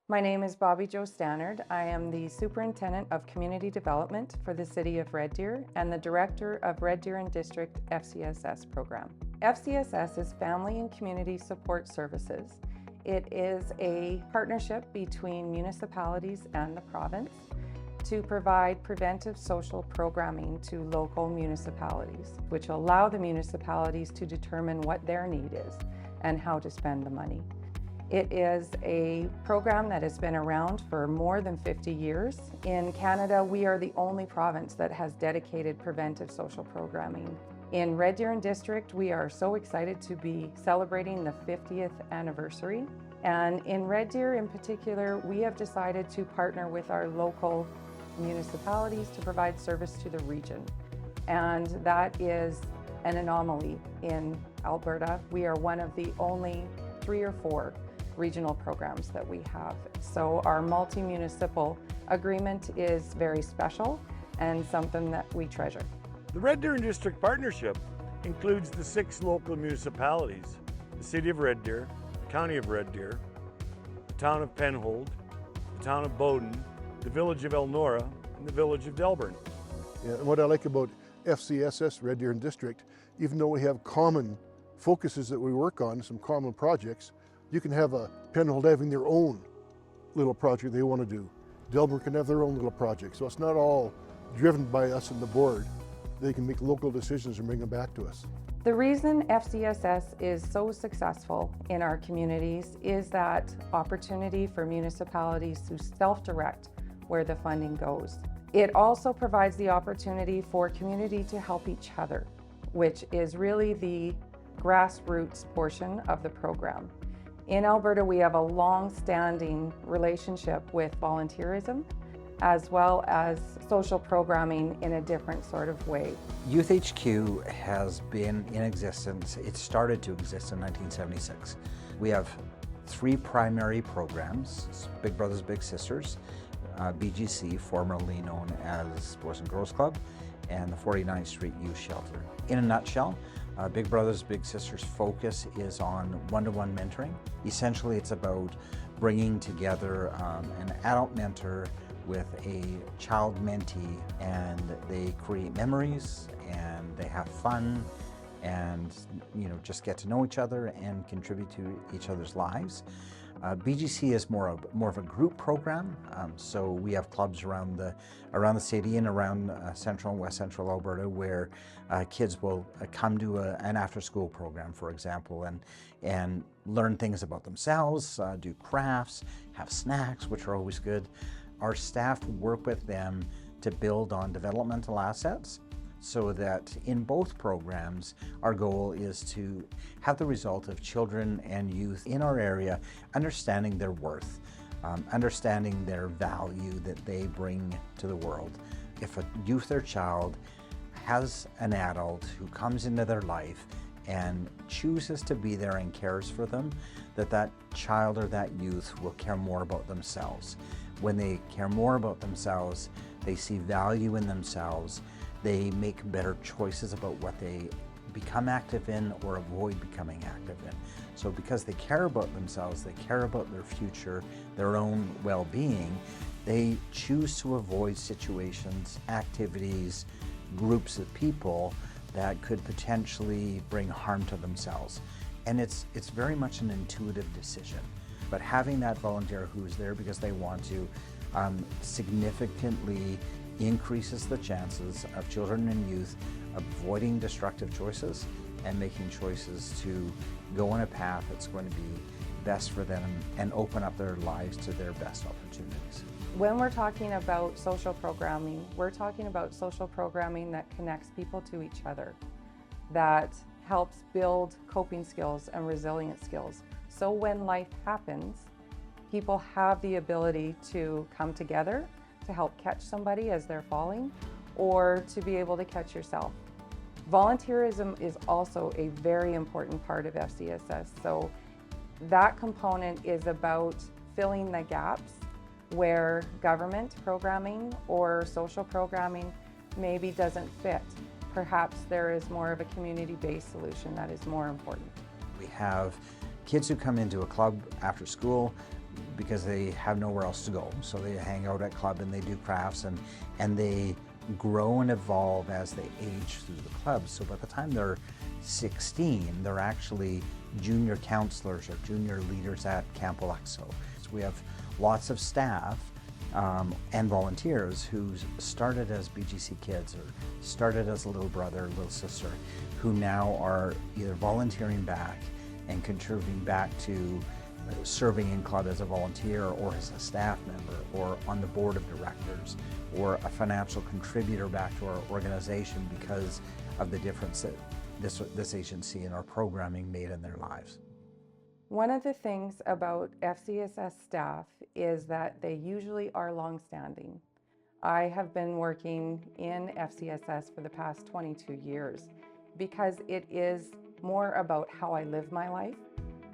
My name is Bobby Jo Stannard. I am the Superintendent of Community Development for the City of Red Deer and the Director of Red Deer and District FCSS program. FCSS is Family and Community Support Services. It is a partnership between municipalities and the province to provide preventive social programming to local municipalities, which allow the municipalities to determine what their need is and how to spend the money. It is a program that has been around for more than 50 years. In Canada, we are the only province that has dedicated preventive social programming. In Red Deer and District, we are so excited to be celebrating the 50th anniversary. And in Red Deer in particular, we have decided to partner with our local municipalities to provide service to the region. And that is an anomaly in Alberta. We are one of the only 3 or 4 regional programs that we have. So our multi-municipal agreement is very special and something that we treasure. The Red Deer and District Partnership includes the 6 local municipalities: the City of Red Deer, the County of Red Deer, the Town of Penhold, the Town of Bowden, the Village of Elnora, and the Village of Delburne. Yeah, and what I like about FCSS, Red Deer and District, even though we have common focuses that we work on, some common projects, you can have a Penhold having their own little project they want to do. Delburne can have their own little project. So it's not all driven by us and the board. They can make local decisions and bring them back to us. The reason FCSS is so successful in our communities is that opportunity for municipalities to self-direct where the funding goes. It also provides the opportunity for community to help each other, which is really the grassroots portion of the program. In Alberta, we have a long-standing relationship with volunteerism, as well as social programming in a different sort of way. Youth HQ has been in existence. It started to exist in 1976. We have 3 primary programs: Big Brothers Big Sisters, BGC, formerly known as Boys and Girls Club, and the 49th Street Youth Shelter. In a nutshell, Big Brothers Big Sisters focus is on one-to-one mentoring. Essentially, it's about bringing together an adult mentor with a child mentee, and they create memories and they have fun and just get to know each other and contribute to each other's lives. BGC is more of a group program, so we have clubs around the city and around central and west central Alberta where kids will come to an after-school program, for example, and learn things about themselves, do crafts, have snacks, which are always good. Our staff work with them to build on developmental assets, so that in both programs, our goal is to have the result of children and youth in our area understanding their worth, understanding their value that they bring to the world. If a youth or child has an adult who comes into their life and chooses to be there and cares for them, that child or that youth will care more about themselves. When they care more about themselves, they see value in themselves. They make better choices about what they become active in or avoid becoming active in. So because they care about themselves, they care about their future, their own well-being, they choose to avoid situations, activities, groups of people that could potentially bring harm to themselves. And it's very much an intuitive decision. But having that volunteer who's there because they want to significantly increases the chances of children and youth avoiding destructive choices and making choices to go on a path that's going to be best for them and open up their lives to their best opportunities. When we're talking about social programming, we're talking about social programming that connects people to each other, that helps build coping skills and resilient skills. So when life happens, people have the ability to come together to help catch somebody as they're falling, or to be able to catch yourself. Volunteerism is also a very important part of FCSS. So that component is about filling the gaps where government programming or social programming maybe doesn't fit. Perhaps there is more of a community-based solution that is more important. We have kids who come into a club after school. because they have nowhere else to go. So they hang out at club and they do crafts, and they grow and evolve as they age through the club. So by the time they're 16, they're actually junior counselors or junior leaders at Camp Alexo. So we have lots of staff and volunteers who started as BGC kids or started as a little brother or little sister, who now are either volunteering back and contributing back to serving in club as a volunteer or as a staff member or on the board of directors or a financial contributor back to our organization because of the difference that this agency and our programming made in their lives. One of the things about FCSS staff is that they usually are long-standing. I have been working in FCSS for the past 22 years because it is more about how I live my life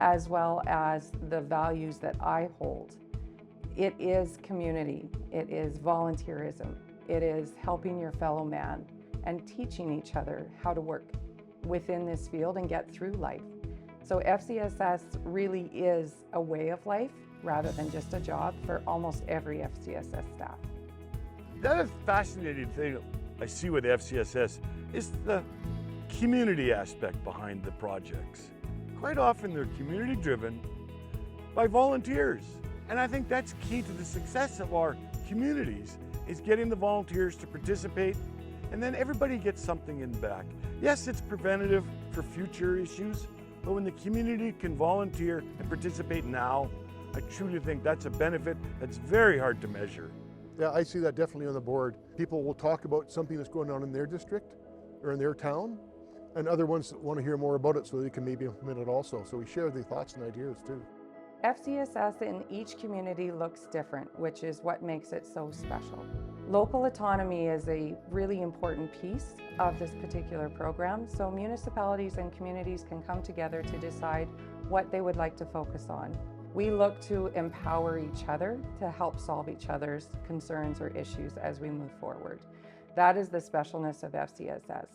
as well as the values that I hold. It is community, it is volunteerism, it is helping your fellow man and teaching each other how to work within this field and get through life. So FCSS really is a way of life rather than just a job for almost every FCSS staff. The other fascinating thing I see with FCSS is the community aspect behind the projects. Quite often they're community driven by volunteers. And I think that's key to the success of our communities, is getting the volunteers to participate, and then everybody gets something in back. Yes, it's preventative for future issues, but when the community can volunteer and participate now, I truly think that's a benefit that's very hard to measure. Yeah, I see that definitely on the board. People will talk about something that's going on in their district or in their town, and other ones want to hear more about it so they can maybe implement it also. So we share the thoughts and ideas too. FCSS in each community looks different, which is what makes it so special. Local autonomy is a really important piece of this particular program, so municipalities and communities can come together to decide what they would like to focus on. We look to empower each other to help solve each other's concerns or issues as we move forward. That is the specialness of FCSS.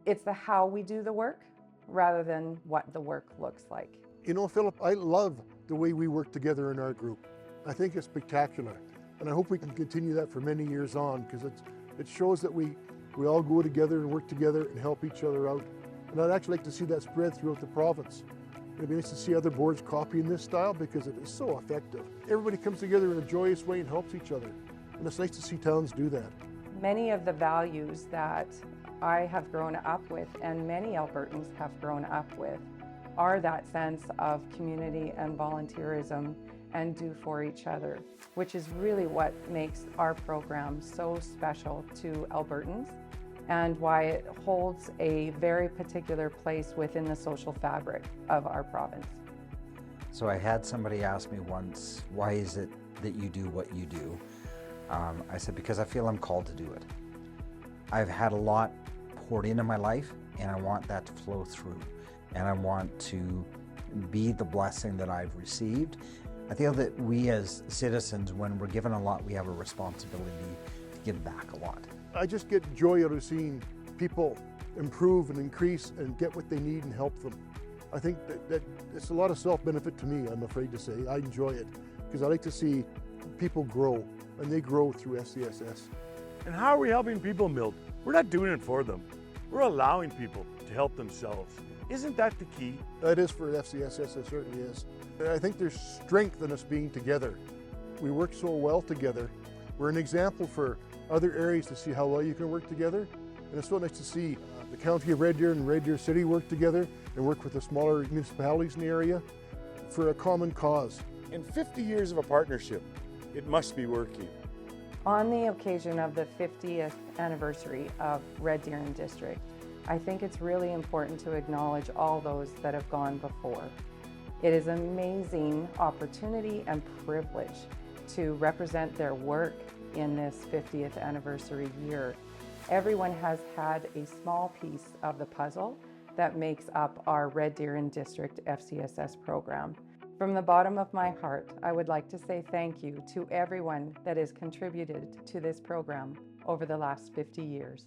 It's the how we do the work rather than what the work looks like. You know, Philip, I love the way we work together in our group. I think it's spectacular, and I hope we can continue that for many years on, because it shows that we all go together and work together and help each other out. And I'd actually like to see that spread throughout the province. It'd be nice to see other boards copying this style because it is so effective. Everybody comes together in a joyous way and helps each other, and it's nice to see towns do that. Many of the values that I have grown up with and many Albertans have grown up with are that sense of community and volunteerism and do for each other, which is really what makes our program so special to Albertans and why it holds a very particular place within the social fabric of our province. So I had somebody ask me once, why is it that you do what you do? I said, because I feel I'm called to do it. I've had a lot poured into my life and I want that to flow through. And I want to be the blessing that I've received. I feel that we as citizens, when we're given a lot, we have a responsibility to give back a lot. I just get joy out of seeing people improve and increase and get what they need and help them. I think that it's a lot of self-benefit to me, I'm afraid to say. I enjoy it because I like to see people grow, and they grow through FCSS. And how are we helping people, Milt? We're not doing it for them. We're allowing people to help themselves. Isn't that the key? That is for FCSS, it certainly is. I think there's strength in us being together. We work so well together. We're an example for other areas to see how well you can work together. And it's so nice to see the County of Red Deer and Red Deer City work together and work with the smaller municipalities in the area for a common cause. In 50 years of a partnership, it must be working. On the occasion of the 50th anniversary of Red Deer District, I think it's really important to acknowledge all those that have gone before. It is an amazing opportunity and privilege to represent their work in this 50th anniversary year. Everyone has had a small piece of the puzzle that makes up our Red Deer District FCSS program. From the bottom of my heart, I would like to say thank you to everyone that has contributed to this program over the last 50 years.